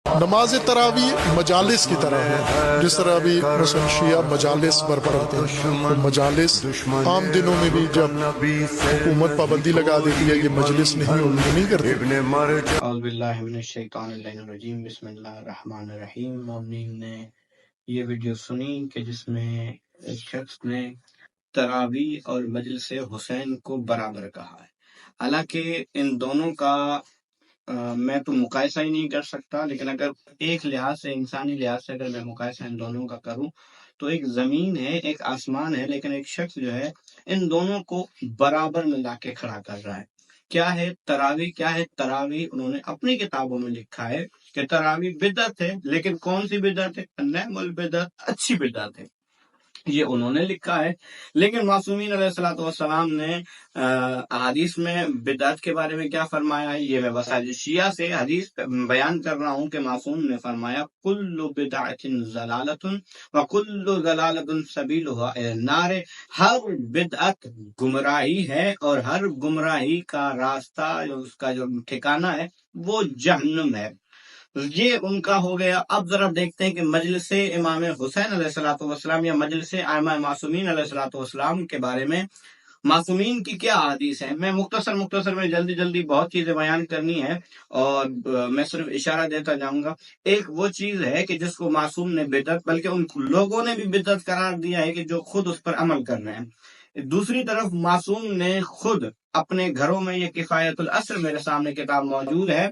نماز تراوی مجالس کی طرح ہے، جس طرح ابھی مثلا شیعہ مجالس برپا رکھتے ہیں، تو مجالس عام دنوں میں بھی جب حکومت پابندی لگا دیتی ہے یہ مجلس نہیں ہوگی، نہیں کرتے۔ اعوذ باللہ من الشیطان الرجیم، بسم اللہ الرحمن الرحیم۔ مومنین نے یہ ویڈیو سنی کہ جس میں ایک شخص نے تراویح اور مجلس حسین کو برابر کہا ہے، حالانکہ ان دونوں کا میں تو مقایسہ ہی نہیں کر سکتا، لیکن اگر ایک لحاظ سے، انسانی لحاظ سے اگر میں مقایسہ ان دونوں کا کروں تو ایک زمین ہے، ایک آسمان ہے، لیکن ایک شخص جو ہے ان دونوں کو برابر میں لا کے کھڑا کر رہا ہے۔ کیا ہے تراویح؟ کیا ہے تراویح؟ انہوں نے اپنی کتابوں میں لکھا ہے کہ تراویح بدعت ہے، لیکن کون سی بدعت ہے؟ نعم البدعت، اچھی بدعت ہے، یہ انہوں نے لکھا ہے۔ لیکن معصومین علیہ الصلوۃ والسلام نے احادیث میں بدعت کے بارے میں کیا فرمایا ہے؟ یہ میں وسائل شیعہ سے حدیث بیان کر رہا ہوں کہ معصوم نے فرمایا کل بدعت ضلالۃ وکل ضلالۃ سبیلھا الی النار، ہر بدعت گمراہی ہے اور ہر گمراہی کا راستہ، اس کا جو ٹھکانہ ہے وہ جہنم ہے۔ یہ ان کا ہو گیا۔ اب ذرا دیکھتے ہیں کہ مجلس امام حسین علیہ الصلوۃ والسلام یا مجلس ائمہ معصومین علیہ الصلوۃ والسلام کے بارے میں معصومین کی کیا حدیث ہے۔ میں مختصر میں جلدی بہت چیزیں بیان کرنی ہے اور میں صرف اشارہ دیتا جاؤں گا۔ ایک وہ چیز ہے کہ جس کو معصوم نے بدعت، بلکہ ان لوگوں نے بھی بدعت قرار دیا ہے کہ جو خود اس پر عمل کر رہے ہیں۔ دوسری طرف معصوم نے خود اپنے گھروں میں، یہ کفایت الاسر میرے سامنے کتاب موجود ہے،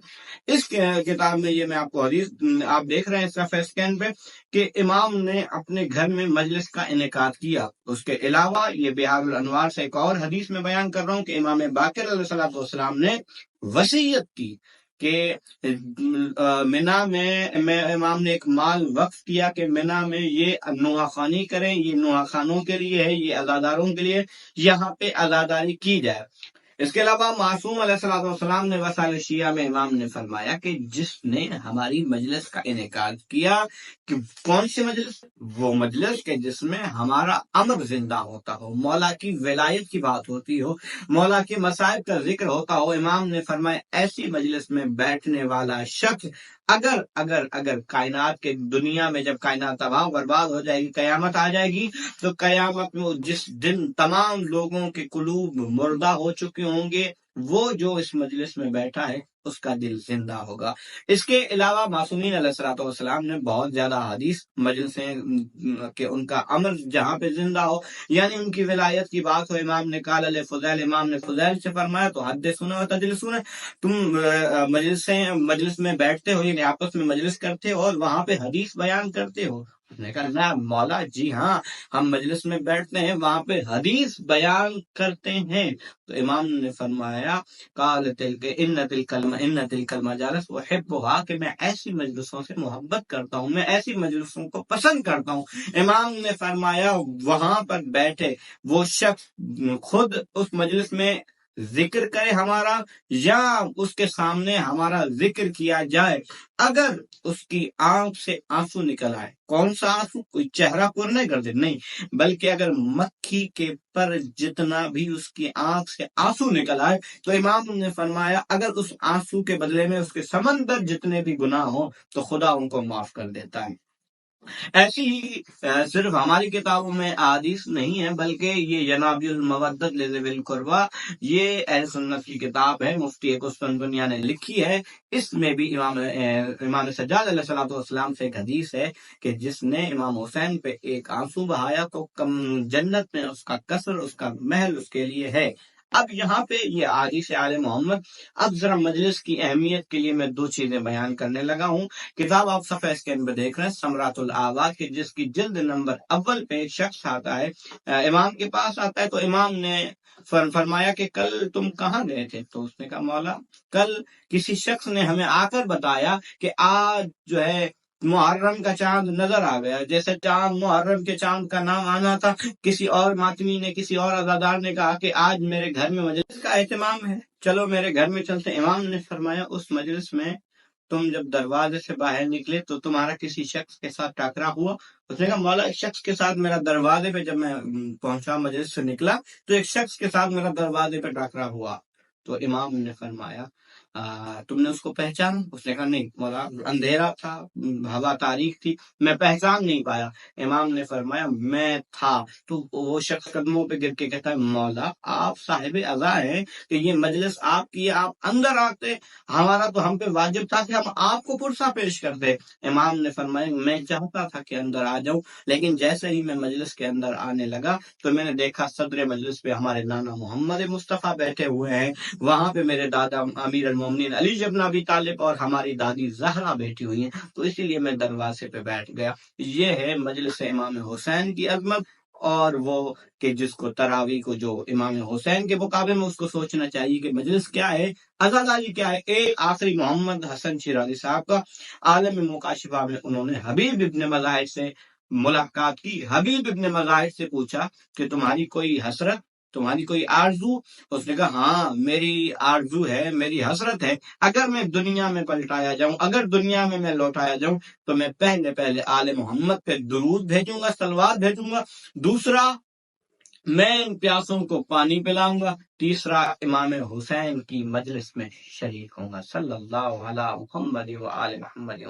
اس کتاب میں یہ میں آپ کو حدیث آپ دیکھ رہے ہیں صفحہ اسکین پہ کہ امام نے اپنے گھر میں مجلس کا انعقاد کیا۔ اس کے علاوہ یہ بہار الانوار سے ایک اور حدیث میں بیان کر رہا ہوں کہ امام باقر علیہ الصلوۃ والسلام نے وصیت کی کہ منا میں امام نے ایک مال وقف کیا کہ منا میں یہ نوحہ خوانی کریں، یہ نوحہ خانوں کے لیے ہے، یہ عزاداروں کے لیے، یہاں پہ عزاداری کی جائے۔ اس کے علاوہ معصوم علیہ الصلوۃ والسلام نے وسائل شیعہ میں امام نے فرمایا کہ جس نے ہماری مجلس کا انعقاد کیا، کہ کون سی مجلس؟ وہ مجلس کہ جس میں ہمارا امر زندہ ہوتا ہو، مولا کی ولایت کی بات ہوتی ہو، مولا کے مصائب کا ذکر ہوتا ہو، امام نے فرمایا ایسی مجلس میں بیٹھنے والا شخص اگر کائنات کے دنیا میں جب کائنات تباہ و برباد ہو جائے گی، قیامت آ جائے گی، تو قیامت میں جس دن تمام لوگوں کے قلوب مردہ ہو چکے ہوں گے، وہ جو اس مجلس میں بیٹھا ہے اس کا دل زندہ ہوگا۔ اس کے علاوہ معصومین علیہ الصلوۃ والسلام نے بہت زیادہ حدیث مجلسیں کہ ان کا امر جہاں پہ زندہ ہو، یعنی ان کی ولایت کی بات ہو، امام نے قال لفضیل، امام نے فضیل سے فرمایا تو حدثونا و تجلسون، تم مجلس میں بیٹھتے ہو، یعنی آپس میں مجلس کرتے ہو اور وہاں پہ حدیث بیان کرتے ہو۔ اس نے کہا نہ مولا، جی ہاں، ہم مجلس میں بیٹھتے ہیں، وہاں پہ حدیث بیان کرتے ہیں۔ تو امام نے فرمایا قال تلک ان تلک المجالس احبها، کہ میں ایسی مجلسوں سے محبت کرتا ہوں، میں ایسی مجلسوں کو پسند کرتا ہوں۔ امام نے فرمایا وہاں پر بیٹھے وہ شخص خود اس مجلس میں ذکر کرے ہمارا، یا اس کے سامنے ہمارا ذکر کیا جائے، اگر اس کی آنکھ سے آنسو نکل آئے، کون سا آنسو؟ کوئی چہرہ پر نہیں کر دے، نہیں، بلکہ اگر مکھی کے پر جتنا بھی اس کی آنکھ سے آنسو نکل آئے، تو امام نے فرمایا اگر اس آنسو کے بدلے میں اس کے سمندر جتنے بھی گناہ ہوں تو خدا ان کو معاف کر دیتا ہے۔ ایسی ہی صرف ہماری کتابوں میں احادیث نہیں ہے، بلکہ یہ ینابیع المودۃ لذوی القربیٰ، یہ اہل سنت کی کتاب ہے، مفتی قسطنطنیہ نے لکھی ہے۔ اس میں بھی امام سجاد علیہ الصلوۃ والسلام سے ایک حدیث ہے کہ جس نے امام حسین پہ ایک آنسو بہایا تو جنت میں اس کا قصر، اس کا محل اس کے لیے ہے۔ اب یہاں پہ یہ حدیث آل محمد۔ اب ذرا مجلس کی اہمیت کے لیے میں دو چیزیں بیان کرنے لگا ہوں۔ کتاب آپ صفحہ اسکین پہ دیکھ رہے ہیں ثمرات الاواد کی، جس کی جلد نمبر اول پہ ایک شخص آتا ہے، امام کے پاس آتا ہے، تو امام نے فرمایا کہ کل تم کہاں گئے تھے؟ تو اس نے کہا مولا کل کسی شخص نے ہمیں آ کر بتایا کہ آج جو ہے محرم کا چاند نظر آ گیا، جیسے چاند محرم کے چاند کا نام آنا تھا۔ کسی اور ماتمی نے، کسی اور عزادار نے کہا کہ آج میرے گھر میں مجلس کا اہتمام ہے، چلو میرے گھر میں چلتے۔ امام نے فرمایا اس مجلس میں تم جب دروازے سے باہر نکلے تو تمہارا کسی شخص کے ساتھ ٹاکرا ہوا؟ اس نے کہا مولا ایک شخص کے ساتھ میرا دروازے پہ، جب میں پہنچا مجلس سے نکلا تو ایک شخص کے ساتھ میرا دروازے پہ ٹاکرا ہوا۔ تو امام نے فرمایا تم نے اس کو پہچانا؟ اس نے کہا نہیں مولا، اندھیرا تھا، ہوا تاریک تھی، میں پہچان نہیں پایا۔ امام نے فرمایا میں تھا۔ تو وہ شخص قدموں پہ گر کے کہتا ہے مولا آپ صاحب عزا ہیں کہ یہ مجلس آپ کی، آپ اندر آتے، ہمارا تو ہم پہ واجب تھا کہ ہم آپ کو پرسہ پیش کرتے۔ امام نے فرمایا میں چاہتا تھا کہ اندر آ جاؤں، لیکن جیسے ہی میں مجلس کے اندر آنے لگا تو میں نے دیکھا صدر مجلس پہ ہمارے نانا محمد مصطفیٰ بیٹھے ہوئے ہیں، وہاں پہ میرے دادا امیر المومنین علی بن ابی طالب اور ہماری دادی زہرا بیٹھی ہوئی ہیں، تو اسی لیے میں دروازے پہ بیٹھ گیا۔ یہ ہے مجلس امام حسین کی عظمت، اور وہ کہ جس کو تراویح کو جو امام حسین کے مقابلے میں اس کو سوچنا چاہیے کہ مجلس کیا ہے، عزاداری کیا ہے۔ ایک آخری محمد حسن شیرازی صاحب کا عالم مکاشفہ میں انہوں نے حبیب ابن مظاہر سے ملاقات کی، حبیب ابن مظاہر سے پوچھا کہ تمہاری کوئی حسرت، تمہاری کوئی آرزو؟ اس نے کہا ہاں میری آرزو ہے، میری حسرت ہے، اگر میں دنیا میں پلٹایا جاؤں، اگر دنیا میں لوٹایا جاؤں تو میں پہلے آل محمد پہ درود بھیجوں گا، صلوات بھیجوں گا، دوسرا میں ان پیاسوں کو پانی پلاؤں گا، تیسرا امام حسین کی مجلس میں شریک ہوں گا۔ صلی اللہ علیہ محمد و آل محمد۔